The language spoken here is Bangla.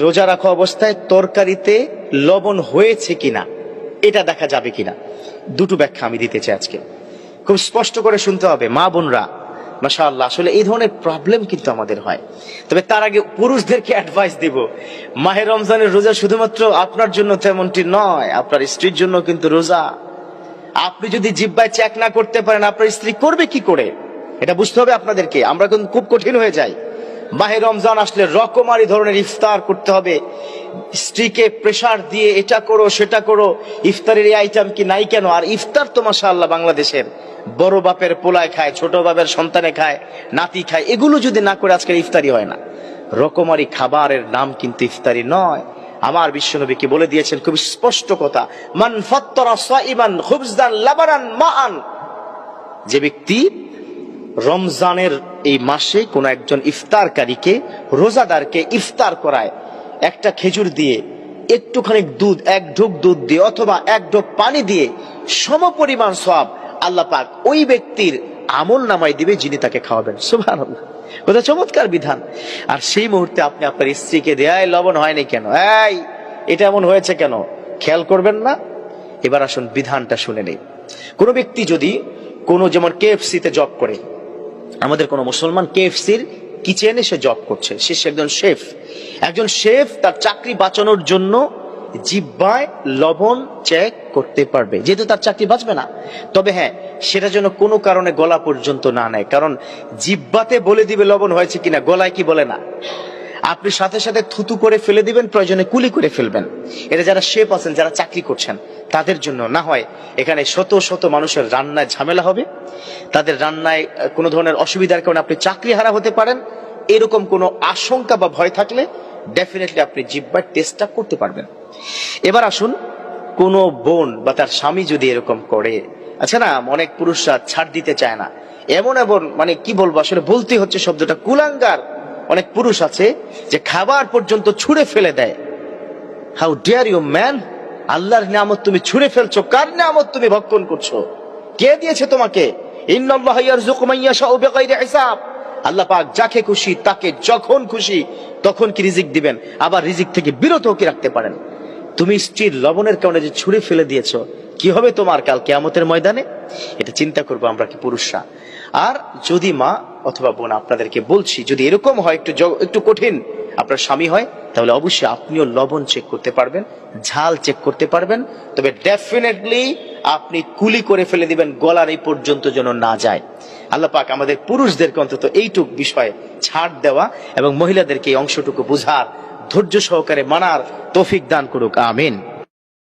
রোজা রাখা অবস্থায় তরকারিতে লবণ হয়েছে কিনা এটা দেখা যাবে কিনা, দুটো ব্যাখ্যা আমি দিতে চাই আজকে। খুব স্পষ্ট করে শুনতে হবে মা বোনরা, মাশাআল্লাহ। আসলে এই ধরনের প্রবলেম কিন্তু আমাদের হয়। তবে তার আগে পুরুষদেরকে অ্যাডভাইস দিব, মাহে রমজানের রোজা শুধুমাত্র আপনার জন্য তেমনটি নয়, আপনার স্ত্রীর জন্য কিন্তু রোজা। আপনি যদি জিহ্বায় চেক না করতে পারেন আপনার স্ত্রী করবে কি করে, এটা বুঝতে হবে আপনাদেরকে। আমরা কিন্তু খুব কঠিন হয়ে যাই। মাহে রমজান আসলে রকমারি ধরনের ইফতার করতে হবে, স্ত্রীকে প্রেসার দিয়ে এটা করো সেটা করো, ইফতারের এই আইটেম কি নাই কেন। আর ইফতার তো মাশাআল্লাহ বাংলাদেশের বড় বাপের পোলায় খায়, ছোট বাপের সন্তানে খায়, নাতি খায়, এগুলো যদি না করে আজকের ইফতারি হয় না। রকমারি খাবারের নাম কিন্তু ইফতারি নয়। আমার বিশ্বনবী কি বলে দিয়েছেন খুব স্পষ্ট কথা, মান ফাত্তারা সাইমান খুবজান লাবানান মান। যে ব্যক্তি রমজানের এই মাসে কোন একজন ইফতারকারীকে, রোজাদারকে ইফতার করায় একটা খেজুর দিয়ে, একটুখানি দুধ, এক ঢোক দুধ দিয়ে অথবা এক ঢোক পানি দিয়ে, সমপরিমাণ সওয়াব আল্লাহ পাক ওই ব্যক্তির আমল নামায় দিবে যিনি তাকে খাওয়াবেন। সুবহানাল্লাহ, কত চমৎকার বিধান। আর সেই মুহূর্তে আপনি আপনার স্ত্রীকে দেয় লবণ হয়নি কেন, এই এটা এমন হয়েছে কেন, খেয়াল করবেন না। এবার আসুন বিধানটা শুনে নেই। কোন ব্যক্তি যদি যেমন KFC তে জব করে, আমাদের কোন মুসলমান KFC-র কিচেনে সে জব করছে, সে একজন শেফ তার চাকরি বাঁচানোর জন্য জিহ্বায় লবণ চেক করতে পারবে, যেহেতু তার চাকরি বাঁচবে না। তবে হ্যাঁ, সেটা যেন কোনো কারণে গলা পর্যন্ত না নেয়, কারণ জিহ্বাতে বলে দিবে লবণ হয়েছে কিনা, গলায় কি বলে না। আপনি সাথে সাথে থুতু করে ফেলে দিবেন, প্রয়োজনে কুলি করে ফেলবেন। এটা যারা শেফ আছেন, যারা চাকরি করছেন তাদের জন্য। না হয় এখানে শত শত মানুষের রান্নায় ঝামেলা হবে, তাদের রান্নায় কোনো ধরনের অসুবিধার কারণে আপনি চাকরি হারা হতে পারেন। এরকম কোনো আশঙ্কা বা ভয় থাকলে ডেফিনেটলি আপনি জিহ্বার টেস্টটা করতে পারবেন। এবার আসুন, কোনো বোন বা তার স্বামী যদি এরকম করে, আচ্ছা না, অনেক পুরুষরা ছাড় দিতে চায় না, এমন মানে কি বলবো, আসলে বলতে হচ্ছে শব্দটা, কুলাঙ্গার অনেক পুরুষ আছে যে খাবার পর্যন্ত ছুঁড়ে ফেলে দেয়। হাউ ডেয়ার ইউ ম্যান, আল্লাহর নিয়ামত তুমি ছুঁড়ে ফেলছো, কার নিয়ামত তুমি ভক্ষণ করছো, কে দিয়েছে তোমাকে? ইন্নাল্লাহা ইয়ারযুকু মান ইয়াশাউ বিগাইরি হিসাব। আল্লাহ পাক যাকে খুশি তাকে যখন খুশি তখন কি রিজিক দিবেন, আবার রিজিক থেকে বিরত কি রাখতে পারেন। তুমি স্ত্রীর লবণের কারণে যে ছুঁড়ে ফেলে দিয়েছো, কি হবে তোমার কাল কিয়ামতের ময়দানে, এটা চিন্তা করবো আমরা কি পুরুষরা। আর যদি মা অথবা বোন, আপনাদেরকে বলছি, যদি এরকম হয় একটু কঠিন আপনার স্বামী হয়, তাহলে অবশ্যই আপনিও লবণ চেক করতে পারবেন, ঝাল চেক করতে পারবেন। তবে ডেফিনেটলি আপনি কুলি করে ফেলে দিবেন, গলার এই পর্যন্ত যেন না যায়। আল্লাহ পাক আমাদের পুরুষদেরকে অন্তত এইটুক বিষয়ে ছাড় দেওয়া এবং মহিলাদেরকে এই অংশটুকু বুঝার, ধৈর্য সহকারে মানার তৌফিক দান করুক, আমিন।